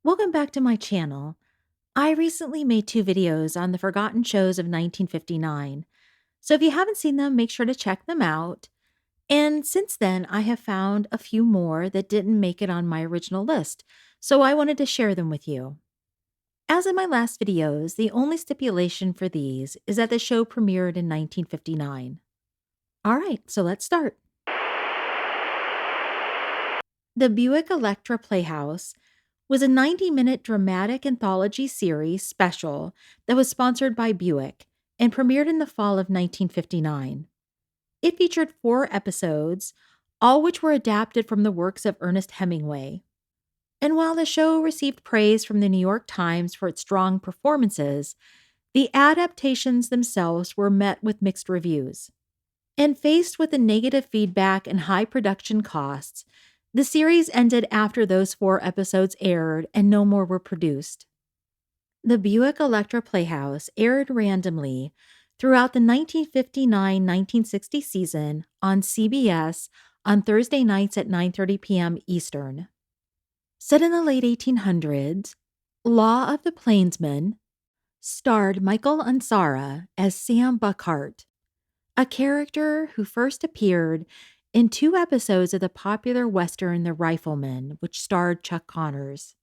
Welcome back to my channel. I recently made two videos on the forgotten shows of 1959. So if you haven't seen them, make sure to check them out. And since then, I have found a few more that didn't make it on my original list. So I wanted to share them with you. As in my last videos, the only stipulation for these is that the show premiered in 1959. All right, so let's start. The Buick Electra Playhouse was a 90-minute dramatic anthology series special that was sponsored by Buick and premiered in the fall of 1959. It featured 4 episodes, all which were adapted from the works of Ernest Hemingway. And while the show received praise from the New York Times for its strong performances, the adaptations themselves were met with mixed reviews. And faced with the negative feedback and high production costs, the series ended after those 4 episodes aired and no more were produced. The Buick Electra Playhouse aired randomly throughout the 1959-1960 season on CBS on Thursday nights at 9:30 p.m. Eastern. Set in the late 1800s, Law of the Plainsman starred Michael Ansara as Sam Buckhart, a character who first appeared in 2 episodes of the popular Western The Rifleman, which starred Chuck Connors.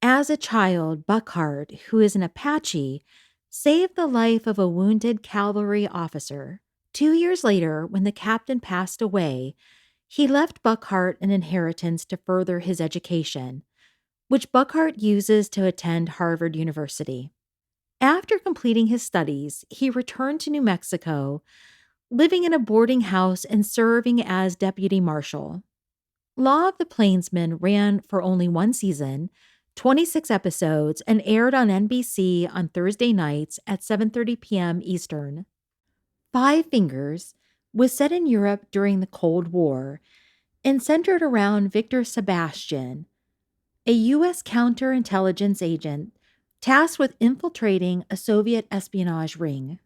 As a child, Buckhart, who is an Apache, saved the life of a wounded cavalry officer. 2 years later, when the captain passed away, he left Buckhart an inheritance to further his education, which Buckhart uses to attend Harvard University. After completing his studies, he returned to New Mexico, living in a boarding house and serving as deputy marshal. Law of the Plainsman ran for only 1 season, 26 episodes, and aired on NBC on Thursday nights at 7:30 p.m. Eastern. Five Fingers was set in Europe during the Cold War and centered around Victor Sebastian, a U.S. counterintelligence agent tasked with infiltrating a Soviet espionage ring.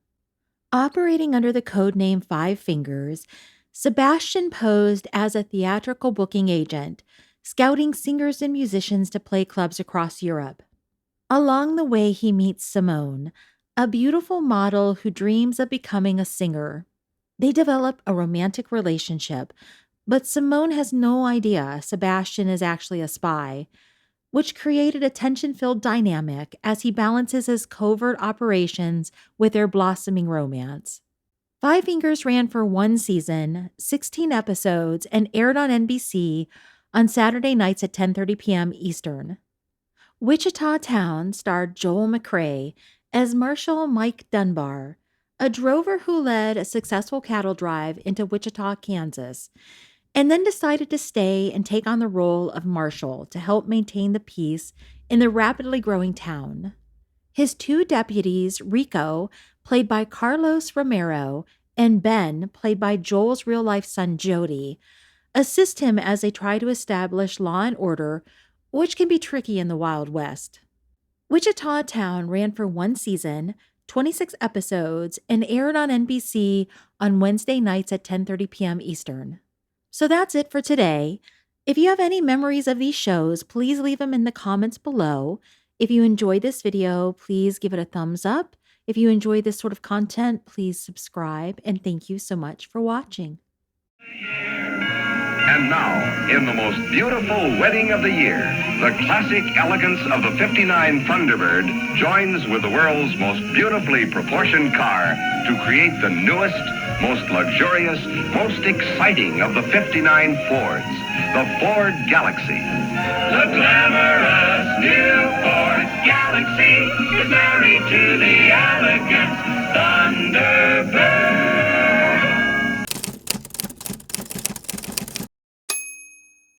Operating under the codename Five Fingers, Sebastian posed as a theatrical booking agent, scouting singers and musicians to play clubs across Europe. Along the way, he meets Simone, a beautiful model who dreams of becoming a singer. They develop a romantic relationship, but Simone has no idea Sebastian is actually a spy, which created a tension-filled dynamic as he balances his covert operations with their blossoming romance. Five Fingers ran for 1 season, 16 episodes, and aired on NBC on Saturday nights at 10:30 p.m. Eastern. Wichita Town starred Joel McCrea as Marshal Mike Dunbar, a drover who led a successful cattle drive into Wichita, Kansas, and then decided to stay and take on the role of marshal to help maintain the peace in the rapidly growing town. His 2 deputies, Rico, played by Carlos Romero, and Ben, played by Joel's real-life son Jody, assist him as they try to establish law and order, which can be tricky in the Wild West. Wichita Town ran for 1 season, 26 episodes, and aired on NBC on Wednesday nights at 10:30 p.m. Eastern. So that's it for today. If you have any memories of these shows, please leave them in the comments below. If you enjoyed this video, please give it a thumbs up. If you enjoy this sort of content, please subscribe, and thank you so much for watching. And now, in the most beautiful wedding of the year, the classic elegance of the 59 Thunderbird joins with the world's most beautifully proportioned car to create the newest, most luxurious, most exciting of the 59 Fords, the Ford Galaxy. The glamorous new